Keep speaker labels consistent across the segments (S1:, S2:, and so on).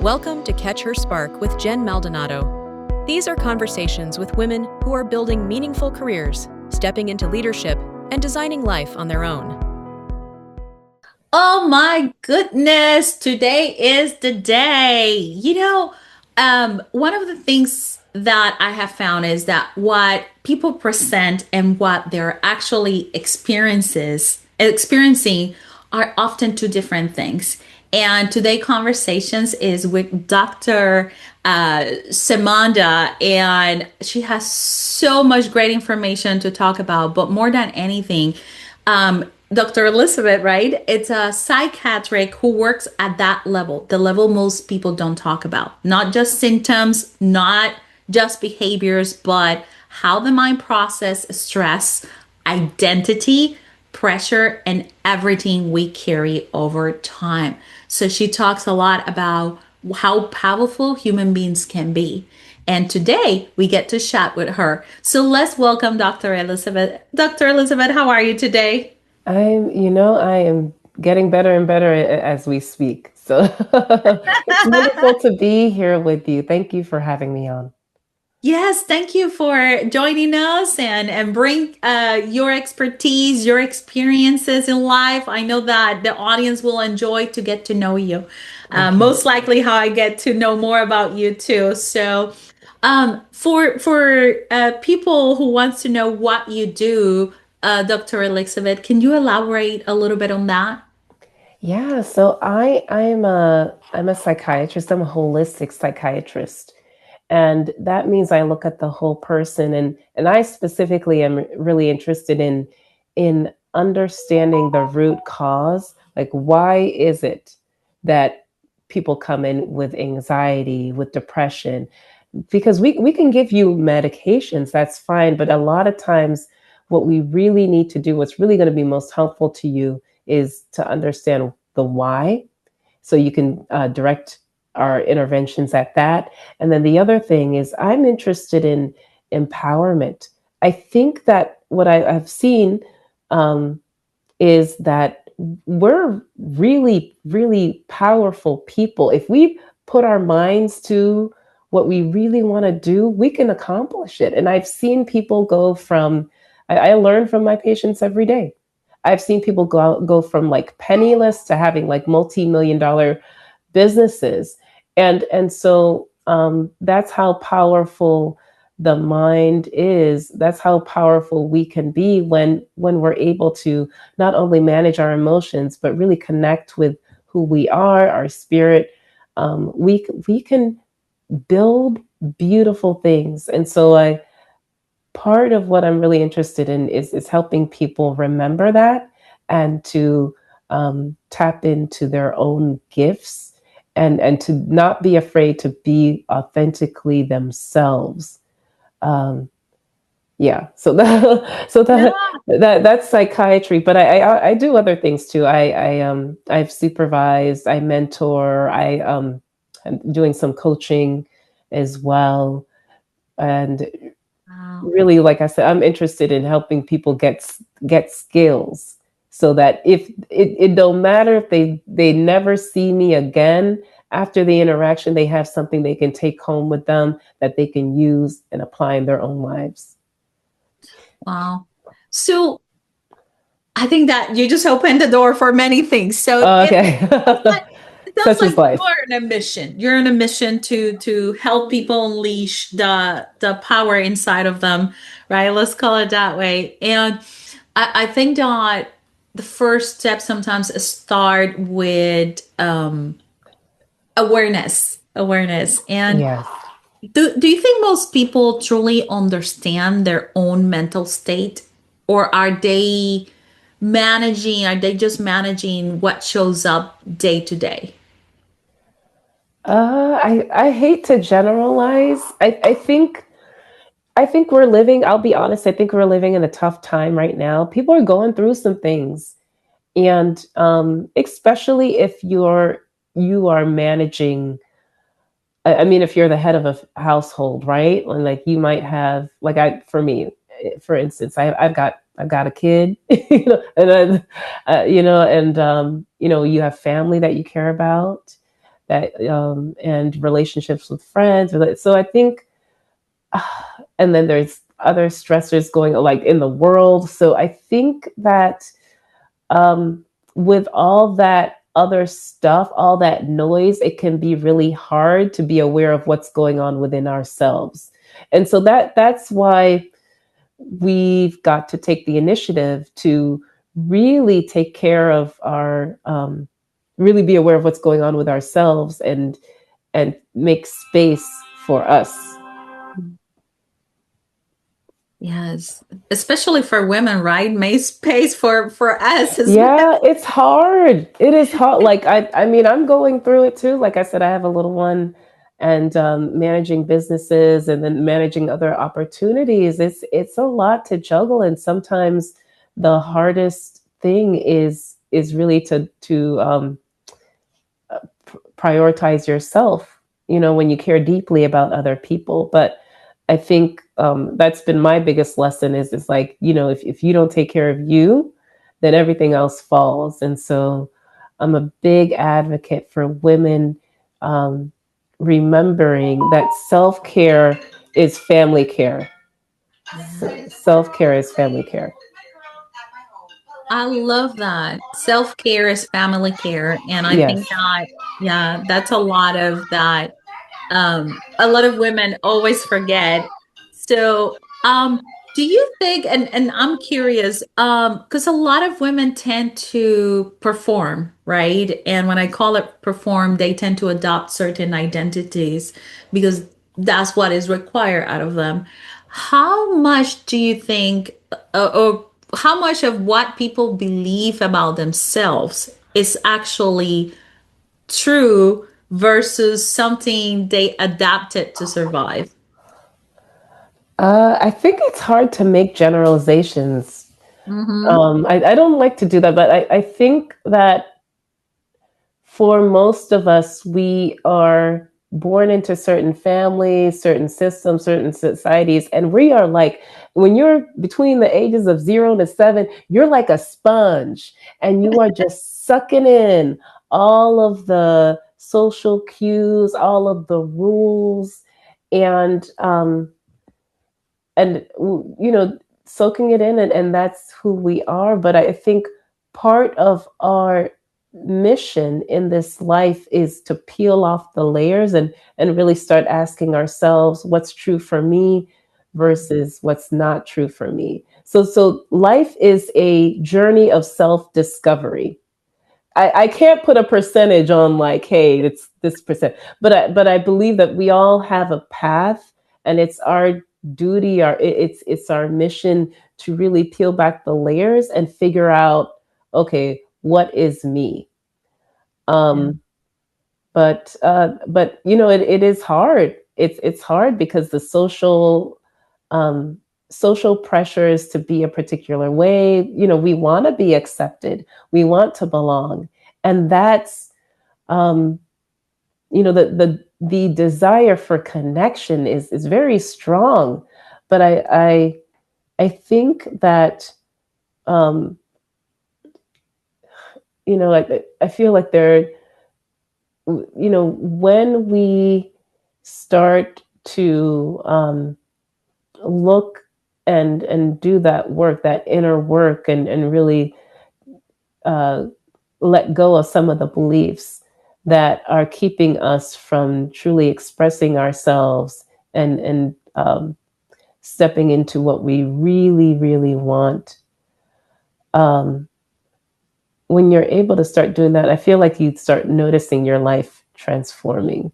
S1: Welcome to Catch Her Spark with Jen Maldonado. These are conversations with women who are building meaningful careers, stepping into leadership, and designing life on their own.
S2: Oh my goodness, today is the day. One of the things that I have found is that what people present and what they're actually experiencing are often two different things. And today conversations is with Dr. Ssemanda, and she has so much great information to talk about. But more than anything, Dr. Elizabeth, right? It's a psychiatric who works at that level, the level most people don't talk about. Not just symptoms, not just behaviors, but how the mind process stress, identity, pressure, and everything we carry over time. So she talks a lot about how powerful human beings can be. And today we get to chat with her. So let's welcome Dr. Elizabeth. Dr. Elizabeth, how are you today?
S3: I am getting better and better as we speak. So it's wonderful to be here with you. Thank you for having me on.
S2: Yes, thank you for joining us and bring your expertise, your experiences in life. I know that the audience will enjoy to get to know you.
S3: Okay.
S2: Most likely, how I get to know more about you too. So, for people who wants to know what you do, Dr. Elizabeth, can you elaborate a little bit on that?
S3: Yeah, so I'm a psychiatrist. I'm a holistic psychiatrist. And that means I look at the whole person, and I specifically am really interested in understanding the root cause. Like, why is it that people come in with anxiety, with depression? Because we can give you medications, that's fine, but a lot of times what we really need to do, what's really going to be most helpful to you, is to understand the why, so you can direct our interventions at that. And then the other thing is, I'm interested in empowerment. I think that what I've seen um, is that we're really, really powerful people. If we put our minds to what we really want to do, we can accomplish it. And I've seen people go from, I learn from my patients every day. I've seen people go from like penniless to having like multi-million dollar businesses. And so that's how powerful the mind is. That's how powerful we can be when we're able to not only manage our emotions but really connect with who we are, our spirit. We can build beautiful things. And so I part of what I'm really interested in is helping people remember that, and to tap into their own gifts, and to not be afraid to be authentically themselves. Um, yeah, so
S2: Yeah.
S3: that's psychiatry, but I do other things too. I've supervised, I mentor, I'm doing some coaching as well, and
S2: Wow.
S3: really, like I said, I'm interested in helping people get skills, so that if it don't matter if they never see me again after the interaction, they have something they can take home with them that they can use and apply in their own lives.
S2: Wow. So I think that you just opened the door for many things. So
S3: Okay.
S2: sounds like it sounds
S3: Such
S2: like
S3: is life.
S2: you're on a mission. You're on a mission to help people unleash the power inside of them, right? Let's call it that way. And I think that the first step sometimes is start with awareness. And
S3: Yes.
S2: do you think most people truly understand their own mental state, or are they just managing what shows up day to day?
S3: I hate to generalize. I think we're living, I'll be honest, I think we're living in a tough time right now. People are going through some things. And especially if you are managing, I mean, if you're the head of a household, right? And like, you might have, like, for me, for instance, I've got a kid, and you know, and you have family that you care about. that and relationships with friends. So I think, and then there's other stressors going like in the world. So I think that um, with all that other stuff, all that noise, it can be really hard to be aware of what's going on within ourselves. And so that's why we've got to take the initiative to really take care of our really be aware of what's going on with ourselves and make space for us.
S2: Yes, especially for women, right? Make space for us as well.
S3: Yeah, it's hard. It is hard. Like I mean, I'm going through it too. Like I said, I have a little one, and managing businesses and then managing other opportunities. It's a lot to juggle, and sometimes the hardest thing is really to prioritize yourself. You know, when you care deeply about other people. But I think that's been my biggest lesson is like, you know, if you don't take care of you, then everything else falls. And so I'm a big advocate for women remembering that self care is family care.
S2: Yeah.
S3: Self care is family care.
S2: I love that. Self-care is family care. And I
S3: Yes.
S2: think that, yeah, that's a lot of that. A lot of women always forget. So, do you think, and I'm curious, because a lot of women tend to perform, right? And when I call it perform, they tend to adopt certain identities because that's what is required out of them. How much do you think, or how much of what people believe about themselves is actually true versus something they adapted to survive?
S3: I think it's hard to make generalizations.
S2: Mm-hmm.
S3: I don't like to do that, but I think that for most of us, we are born into certain families, certain systems, certain societies, and we are like, when you're between the ages of 0 to 7, you're like a sponge, and you are just sucking in all of the social cues, all of the rules, and you know, soaking it in, and that's who we are. But I think part of our mission in this life is to peel off the layers and really start asking ourselves what's true for me versus what's not true for me. So life is a journey of self-discovery. I can't put a percentage on like, hey, it's this percent, but I believe that we all have a path, and it's our duty, it's our mission to really peel back the layers and figure out, okay, what is me?
S2: Yeah.
S3: Um, but you know, it is hard. It's hard because the um, social pressures to be a particular way. You know, we want to be accepted, we want to belong, and that's um, you know, the desire for connection is very strong. But I think that um, you know, I feel like there, you know, when we start to look and do that work, that inner work, and really uh, let go of some of the beliefs that are keeping us from truly expressing ourselves and stepping into what we really really want. Um, when you're able to start doing that, I feel like you start noticing your life transforming.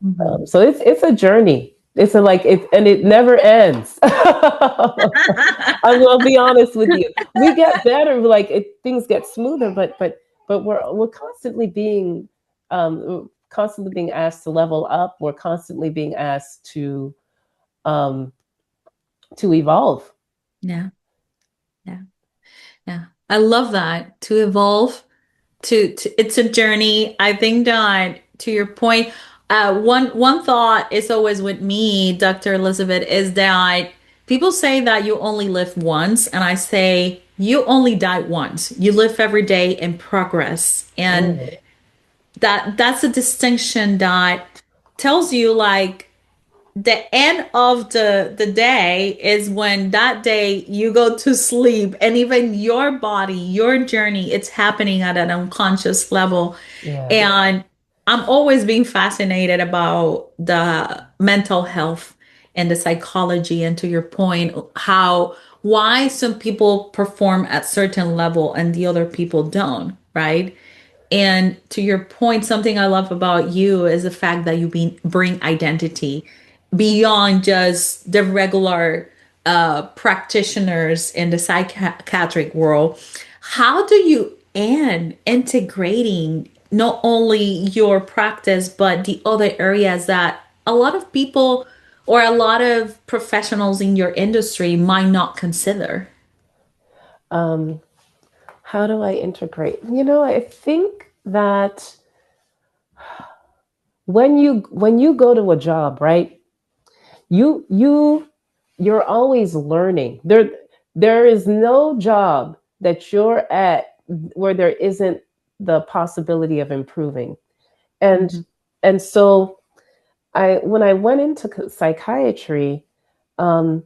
S2: Mhm.
S3: So it's a journey. It's a like it, and it never ends. I will be honest with you. We get better, like things get smoother, but we're constantly being asked to level up. We're constantly being asked um, to evolve.
S2: Yeah, yeah, yeah. I love that. To evolve, to it's a journey. I think that to your point, one thought is always with me, Dr. Elizabeth, is that people say that you only live once, and I say you only die once. You live every day in progress, and
S3: Mm.
S2: that's a distinction that tells you like the end of the day is when that day you go to sleep, and even your body, your journey, it's happening at an unconscious level.
S3: Yeah.
S2: And I'm always being fascinated about the mental health and the psychology, and to your point, how why some people perform at certain level and the other people don't, right? And to your point, something I love about you is the fact that bring identity beyond just the regular practitioners in the psychiatric world. How do you end integrating not only your practice, but the other areas that a lot of people or a lot of professionals in your industry might not consider?
S3: Um, how do I integrate? I think that when you go to a job, right? You you're always learning. There is no job that you're at where there isn't the possibility of improving. And
S2: Mhm.
S3: and so I when I went into psychiatry, um,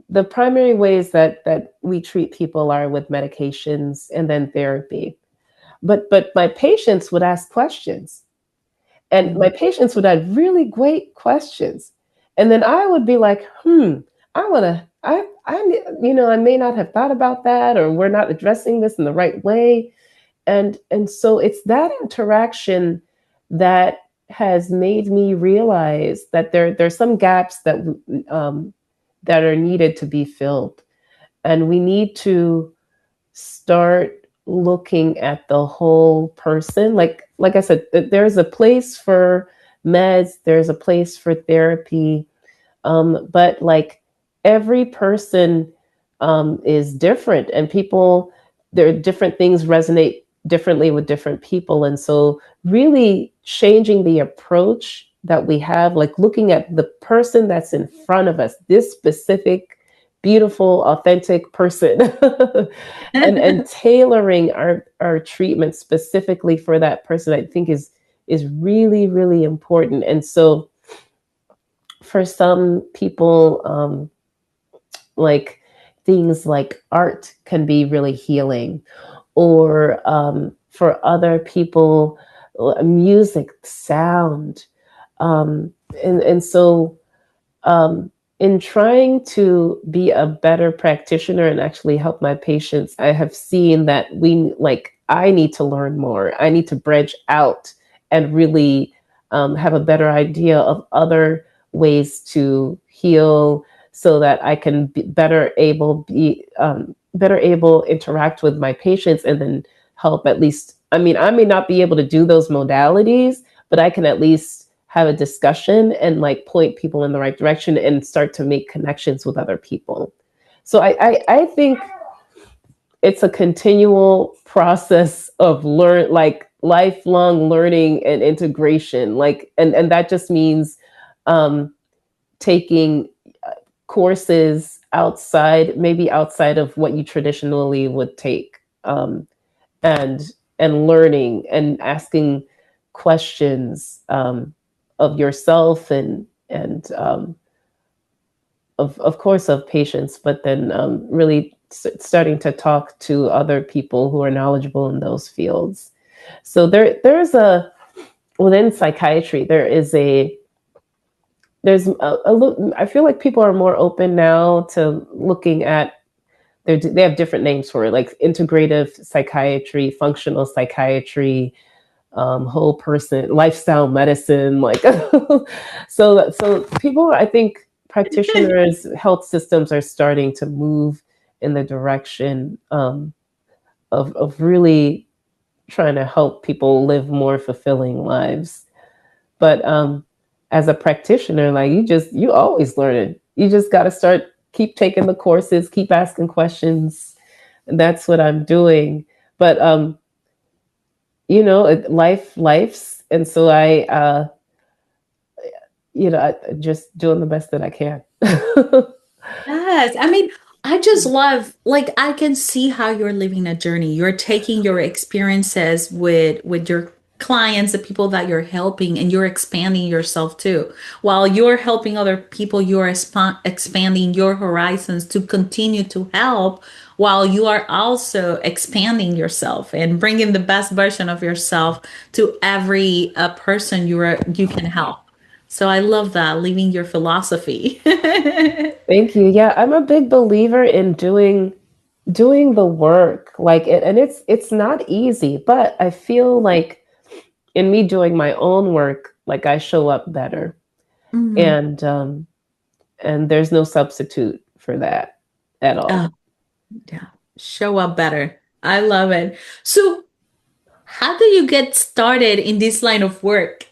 S3: the primary ways that we treat people are with medications and then therapy. But my patients would ask questions, and my
S2: Mhm.
S3: patients would have really great questions, and then I would be like, I want to I may not have thought about that, or we're not addressing this in the right way. And so it's that interaction that has made me realize that there's some gaps um, that are needed to be filled, and we need to start looking at the whole person. Like I said, there's a place for meds, there's a place for therapy, but like every person is different, and people, there are different things resonate differently with different people. And so really changing the approach that we have, like looking at the person that's in front of us, this specific beautiful authentic person, and tailoring our treatment specifically for that person, I think is really really important. And so for some people, like things like art can be really healing, or for other people, music, sound, and so in trying to be a better practitioner and actually help my patients, I have seen that I need to learn more. I need to branch out and really have a better idea of other ways to heal, so that I can be better able interact with my patients, and then help at least. I mean, I may not be able to do those modalities, but I can at least have a discussion and like point people in the right direction and start to make connections with other people. So I think it's a continual process of like lifelong learning and integration. And that just means um, taking courses maybe outside of what you traditionally would take, and learning and asking questions, of yourself, and of course of patients, but then really starting to talk to other people who are knowledgeable in those fields. So there's a within psychiatry I feel like people are more open now to looking at, they have different names for it, like integrative psychiatry, functional psychiatry, whole person, lifestyle medicine, like so people, I think practitioners, health systems are starting to move in the direction, of really trying to help people live more fulfilling lives. But as a practitioner, like you always learning. You just got to keep taking the courses, keep asking questions, and that's what I'm doing. But life's, and so I just doing the best that I can.
S2: Yes, I mean, I just love, like, I can see how you're living a journey. You're taking your experiences with your clients, the people that you're helping, and you're expanding yourself too. While you're helping other people, you're expanding your horizons to continue to help, while you are also expanding yourself and bringing the best version of yourself to every person you can help. So I love that, living your philosophy.
S3: Thank you. Yeah, I'm a big believer in doing the work. Like it, and it's not easy, but I feel like in me doing my own work, like I show up better.
S2: Mhm.
S3: And there's no substitute for that at all.
S2: Oh, yeah. Show up better. I love it. So, how do you get started in this line of work?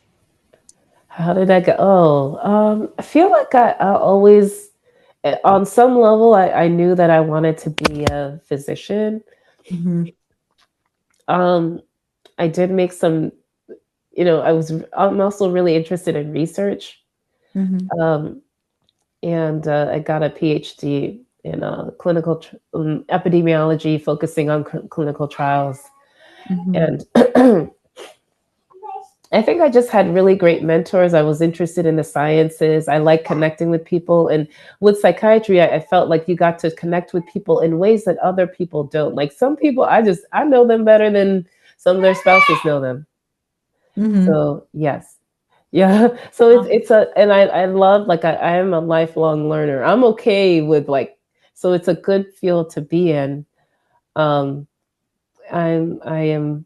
S3: How did I go? Oh, I feel like I always, on some level, I knew that I wanted to be a physician.
S2: Mhm.
S3: Um, I did make some, I'm also really interested in research.
S2: Mhm.
S3: Um, and I got a PhD in epidemiology, focusing on clinical trials.
S2: Mhm.
S3: And I think I just had really great mentors. I was interested in the sciences. I like connecting with people. And with psychiatry, I felt like you got to connect with people in ways that other people don't. Like some people, I know them better than some of their spouses know them.
S2: Mhm.
S3: So yes. Yeah. So and I love, like, I am a lifelong learner. I'm okay with, like, so it's a good field to be in. Um, I am,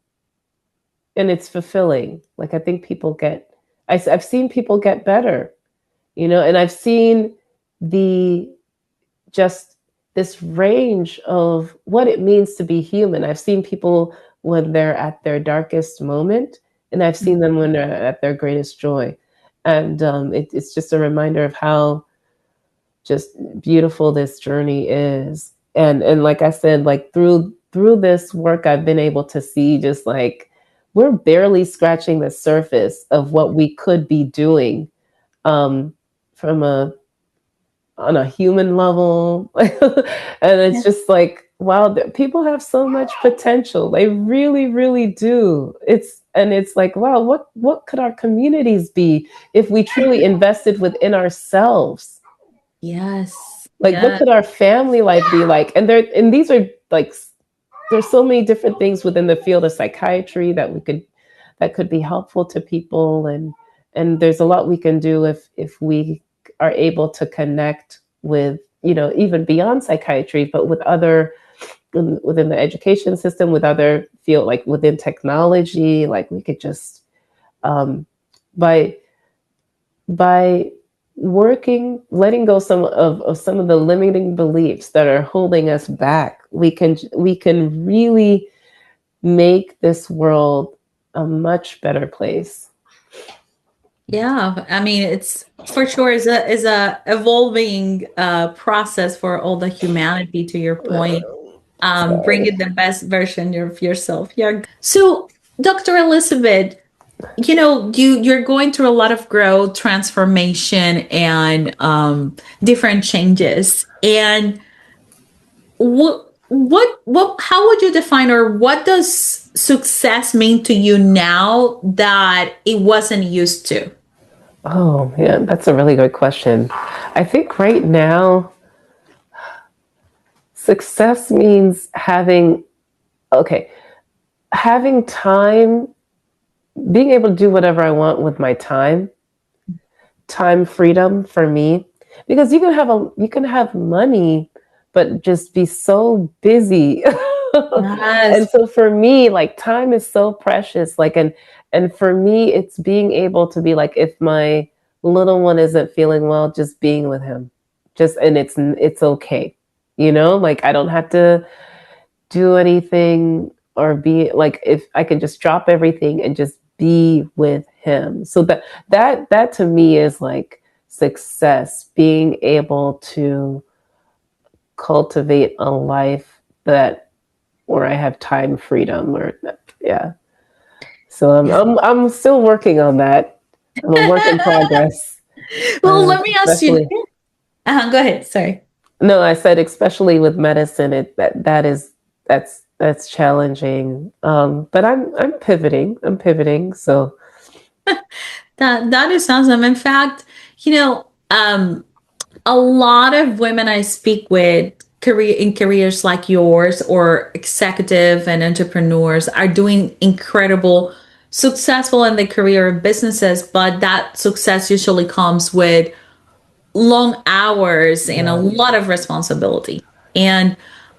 S3: and it's fulfilling. Like, I think I've seen people get better, and I've seen the just this range of what it means to be human. I've seen people when they're at their darkest moment, and I've seen them when they're at their greatest joy. And it's just a reminder of how just beautiful this journey is. And like I said, like through this work, I've been able to see just like we're barely scratching the surface of what we could be doing, um, from a on a human level. And it's
S2: Yeah.
S3: just like, wow, people have so much potential. They really, really do. It's like, wow, what could our communities be if we truly invested within ourselves?
S2: Yes.
S3: Like, what
S2: Yeah.
S3: could our family life be like? And these are like, there's so many different things within the field of psychiatry that could be helpful to people. And there's a lot we can do if we are able to connect with, even beyond psychiatry, but with other, within the education system, with other field, like within technology. Like, we could just, um, by by letting go of some of the limiting beliefs that are holding us back, we can really make this world a much better place.
S2: Yeah. I mean, it's for sure is a evolving process for all the humanity. To your point,
S3: Sorry.
S2: bringing the best version of yourself. Yeah. So, Dr. Elizabeth, you're going through a lot of growth, transformation, and different changes. And what how would you define, or what does success mean to you now that it wasn't used to?
S3: Oh, yeah, that's a really good question. I think right now, success means okay, having time, being able to do whatever I want with my time freedom for me. Because you can have money, but just be so busy. And
S2: Yes.
S3: so for me, like, time is so precious. Like, and for me, it's being able to be like, if my little one isn't feeling well, just being with him. And it's okay. Like, I don't have to do anything, or be like, if I can just drop everything and just be with him. So that to me is like success, being able to cultivate a life that where I have time freedom, or yeah. So
S2: Yeah.
S3: I'm still working on that. I'm a work in progress.
S2: Well, let me ask you.
S3: Especially,
S2: Go ahead. Sorry.
S3: no, I said especially with medicine, that is that's that's challenging. But I'm pivoting. I'm pivoting. So
S2: That is awesome. In fact, you know, a lot of women I speak with careers like yours or executive and entrepreneurs are doing incredible successful in their career businesses, but that success usually comes with long hours and a
S3: yeah.
S2: lot of responsibility. And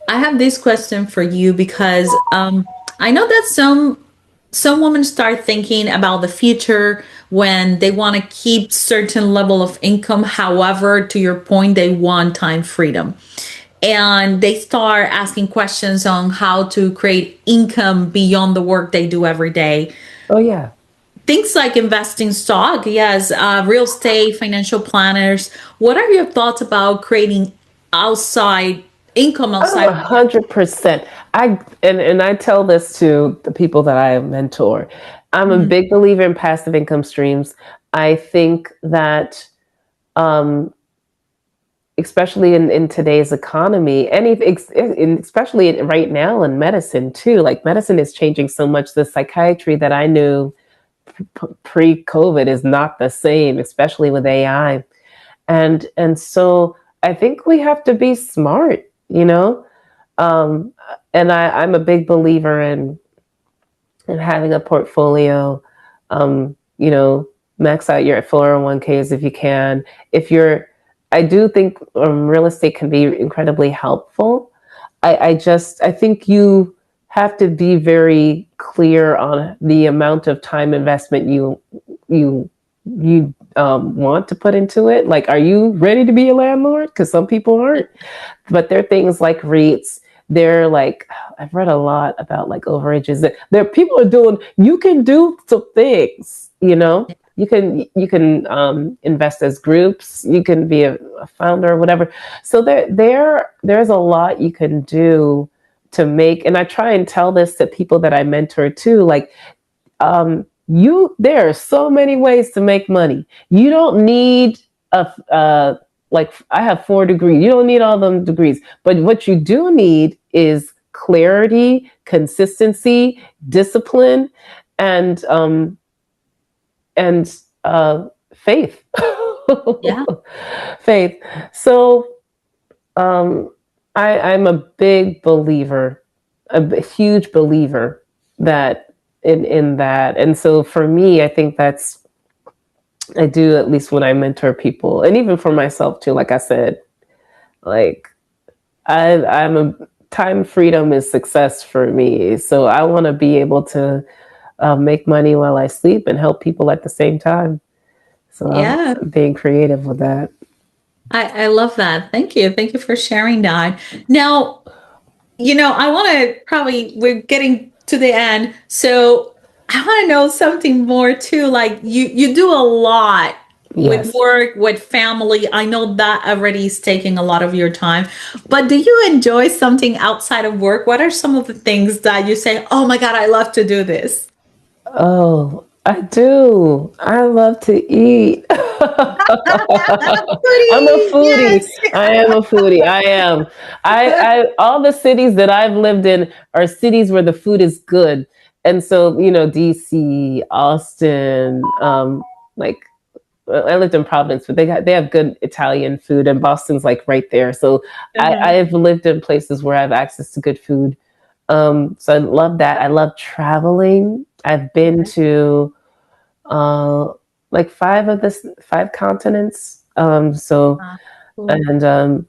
S2: I have this question for you because I know that some women start thinking about the future when they want to keep certain level of income. However, to your point, they want time freedom. And they start asking questions on how to create income beyond the work they do every day.
S3: Oh yeah.
S2: Things like investing stock, yes, real estate, financial planners. What are your thoughts about creating outside income
S3: I'm
S2: outside
S3: a
S2: of work?
S3: 100%. And I tell this to the people that I mentor. I'm a
S2: Mhm.
S3: big believer in passive income streams. I think that um, especially in today's economy, especially right now in medicine too. Like medicine is changing so much. The psychiatry that I knew pre-COVID is not the same, especially with AI. And so I think we have to be smart, you know. Um, and I'm a big believer in having a portfolio. You know, max out your 401ks if you can. If you're, I do think real estate can be incredibly helpful. I think you have to be very clear on the amount of time investment you want to put into it. Like, are you ready to be a landlord? Because some people aren't. But there are things like REITs. They're like, I've read a lot about like overages. There people are doing. You can do some things. You know, you can invest as groups. You can be a founder or whatever. So there's a lot you can do to make. And I try and tell this to people that I mentor too. Like, there are so many ways to make money. You don't need like I have 4 degrees. You don't need all them degrees. But what you do need is clarity, consistency, discipline, and and faith.
S2: Yeah.
S3: Faith. So um, I'm a big believer, huge believer that in that. And so for me, I think I do, at least when I mentor people, and even for myself too. Like I said, like I'm a time freedom is success for me. So I want to be able to make money while I sleep and help people at the same time. So
S2: Yeah.
S3: I'm being creative with that.
S2: I love that. Thank you. Thank you for sharing that. Now, I want to probably, we're getting to the end. So I want to know something more too. Like you do a lot with
S3: Yes.
S2: work, with family. I know that already is taking a lot of your time, but do you enjoy something outside of work? What are some of the things that you say, oh my God, I love to do this?
S3: Oh, I do. I love to eat. I'm a
S2: Foodie,
S3: foodie.
S2: yes.
S3: I am a foodie. I am. All the cities that I've lived in are cities where the food is good. And so, DC, Austin, like I lived in Providence, but they have good Italian food, and Boston's like right there. So
S2: Uh-huh.
S3: I've lived in places where I have access to good food. So I love that. I love traveling. I've been to uh, like five continents.
S2: Ah, cool.
S3: And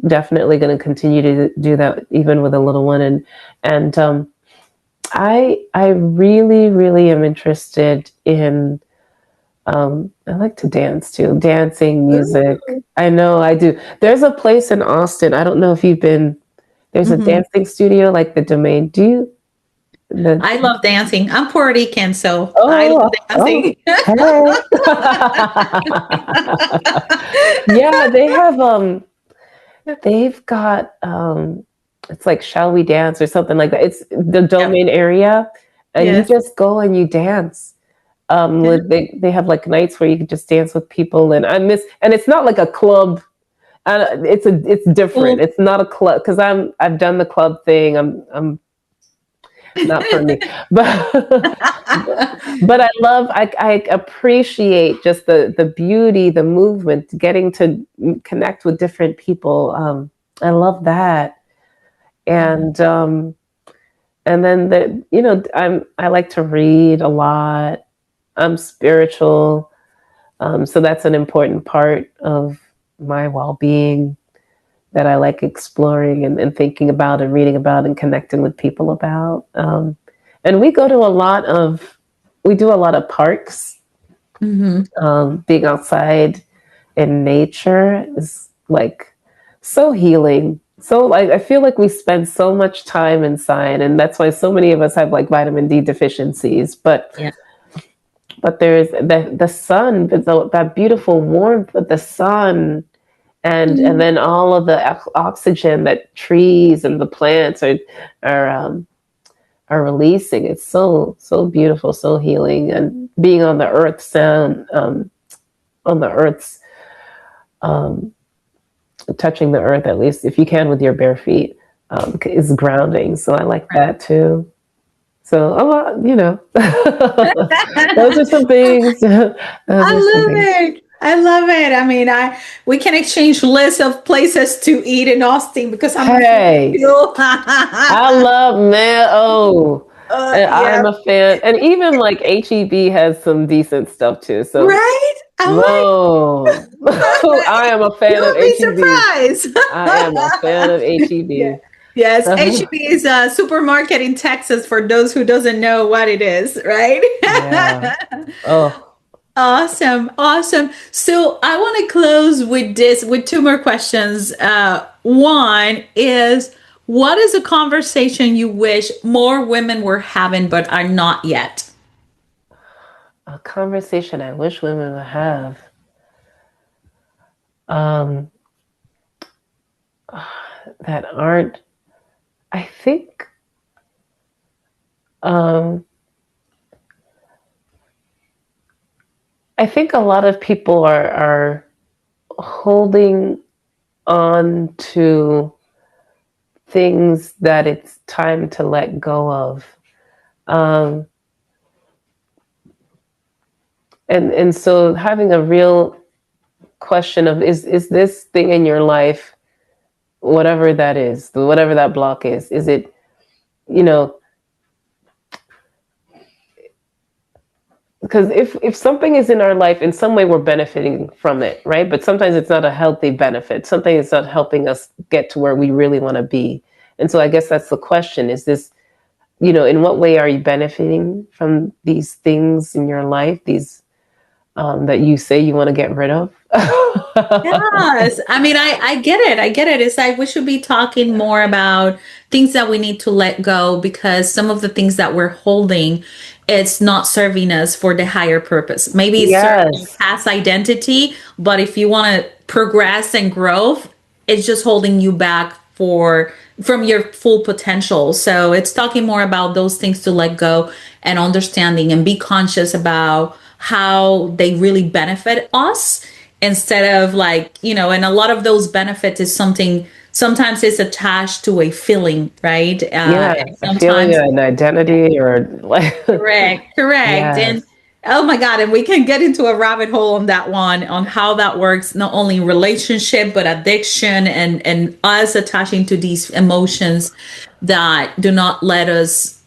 S3: definitely going to continue to do that even with a little one. And I really, really am interested in. I like to dance too, dancing, music. I know I do. There's a place in Austin. I don't know if you've been. There's a
S2: Mhm.
S3: dancing studio like the Domain. Do you? The
S2: I love dancing. I'm Puerto Rican, so I love
S3: oh,
S2: dancing.
S3: hey. Yeah, they've got it's like Shall We Dance or something like that. It's the
S2: Yep.
S3: Domain area, and you
S2: Yes.
S3: just go and you dance.
S2: Yeah.
S3: They have like nights where you can just dance with people, and and it's not like a club. It's different.
S2: Cool.
S3: It's not a club because I've done the club thing. I'm not for me. But but I appreciate just the beauty, the movement, getting to connect with different people. I love that. And and then I like to read a lot. I'm spiritual. So that's an important part of my well-being that I like exploring and thinking about and reading about and connecting with people about. And we do a lot of parks.
S2: Hmm.
S3: Being outside in nature is like so healing. So like I feel like we spend so much time inside, and that's why so many of us have like vitamin D deficiencies.
S2: Yeah.
S3: But there's the sun, that beautiful warmth of the sun, and
S2: Mhm.
S3: then all of the oxygen that trees and the plants are um, are releasing. It's so beautiful, so healing, and being on the earth sound on the earth's um, touching the earth, at least if you can with your bare feet, is grounding. So I like that too. So a lot, those are some things. Those
S2: I
S3: are some
S2: love
S3: things.
S2: it. I love it. I mean, I we can exchange lists of places to eat in Austin because I'm a foodie
S3: Hey,
S2: too.
S3: I love man. Oh, and
S2: Yeah,
S3: I'm a fan. And even like HEB has some decent stuff too. So,
S2: right. I'm like,
S3: whoa, I am a fan of
S2: you'll be
S3: HEB.
S2: surprised.
S3: I am a fan of
S2: Yeah.
S3: HEB.
S2: Yes, HEB is a supermarket in Texas for those who doesn't know what it is, right?
S3: Yeah. Oh,
S2: Awesome, awesome. So I want to close with this with two more questions. One is, what is a conversation you wish more women were having but are not yet?
S3: a conversation I wish women would have. Um, that aren't. I think. Um, I think a lot of people are holding on to things that it's time to let go of. Um, and so having a real question of is this thing in your life, whatever that is, whatever that block is it, you know, because if something is in our life in some way we're benefiting from it, right? But sometimes it's not a healthy benefit. Something is not helping us get to where we really want to be. And so I guess that's the question, is this, in what way are you benefiting from these things in your life, these that you say you want to get rid of?
S2: Yes, I mean, I get it. I get it. It's like we should be talking more about things that we need to let go because some of the things that we're holding, it's not serving us for the higher purpose. Maybe it's serving
S3: Yes.
S2: past identity, but if you want to progress and grow, it's just holding you back for from your full potential. So it's talking more about those things to let go and understanding and be conscious about how they really benefit us instead of like, and a lot of those benefits is something sometimes it's attached to a feeling, right?
S3: Yeah,
S2: And
S3: a feeling,
S2: sometimes
S3: an identity, or like,
S2: correct, correct. And
S3: yes,
S2: oh my God, and we can get into a rabbit hole on that one, on how that works, not only in relationship, but addiction and us attaching to these emotions that do not let us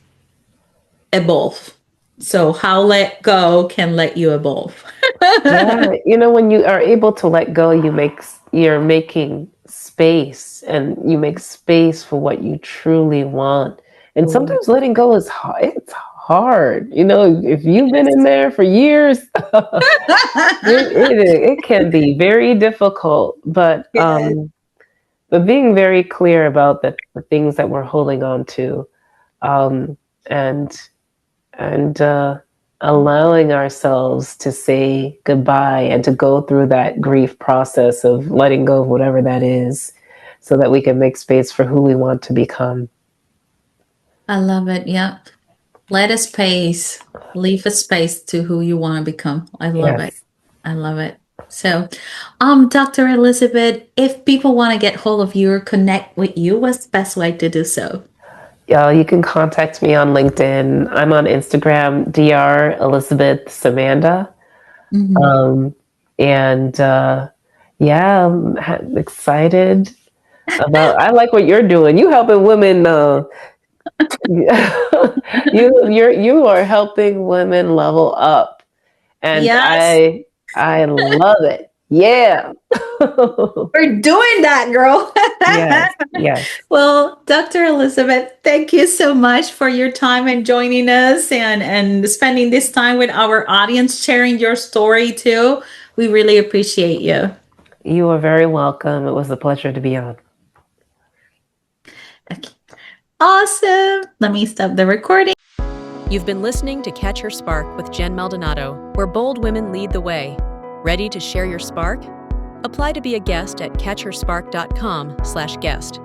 S2: evolve. So how let go can let you evolve.
S3: yeah. When you are able to let go, you're making space, and you make space for what you truly want. And
S2: Oh,
S3: sometimes letting go is hard. It's hard. If you've been in
S2: yes.
S3: there for years, it can be very difficult.
S2: Yes.
S3: But being very clear about the things that we're holding on to, um, and and allowing ourselves to say goodbye and to go through that grief process of letting go of whatever that is, so that we can make space for who we want to become.
S2: I love it. Yeah. Let a space, leave a space to who you want to become. I love it.
S3: Yes.
S2: I love it. So, Dr. Elizabeth, if people want to get hold of you or connect with you, what's the best way to do so?
S3: You can contact me on LinkedIn. I'm on Instagram, Dr. Elizabeth Ssemanda.
S2: Mhm.
S3: Um, and yeah, I'm excited about. I like what you're doing. You helping women. You are helping women level up, and
S2: Yes,
S3: I love it. Yeah.
S2: we're doing that, girl.
S3: Yes. Yes.
S2: Well, Dr. Elizabeth, thank you so much for your time and joining us and spending this time with our audience, sharing your story too. We really appreciate you.
S3: You are very welcome. It was a pleasure to be on.
S2: Okay. Awesome. Let me stop the recording.
S1: You've been listening to Catch Her Spark with Jen Maldonado, where bold women lead the way. Ready to share your spark? Apply to be a guest at catchherspark.com/guest.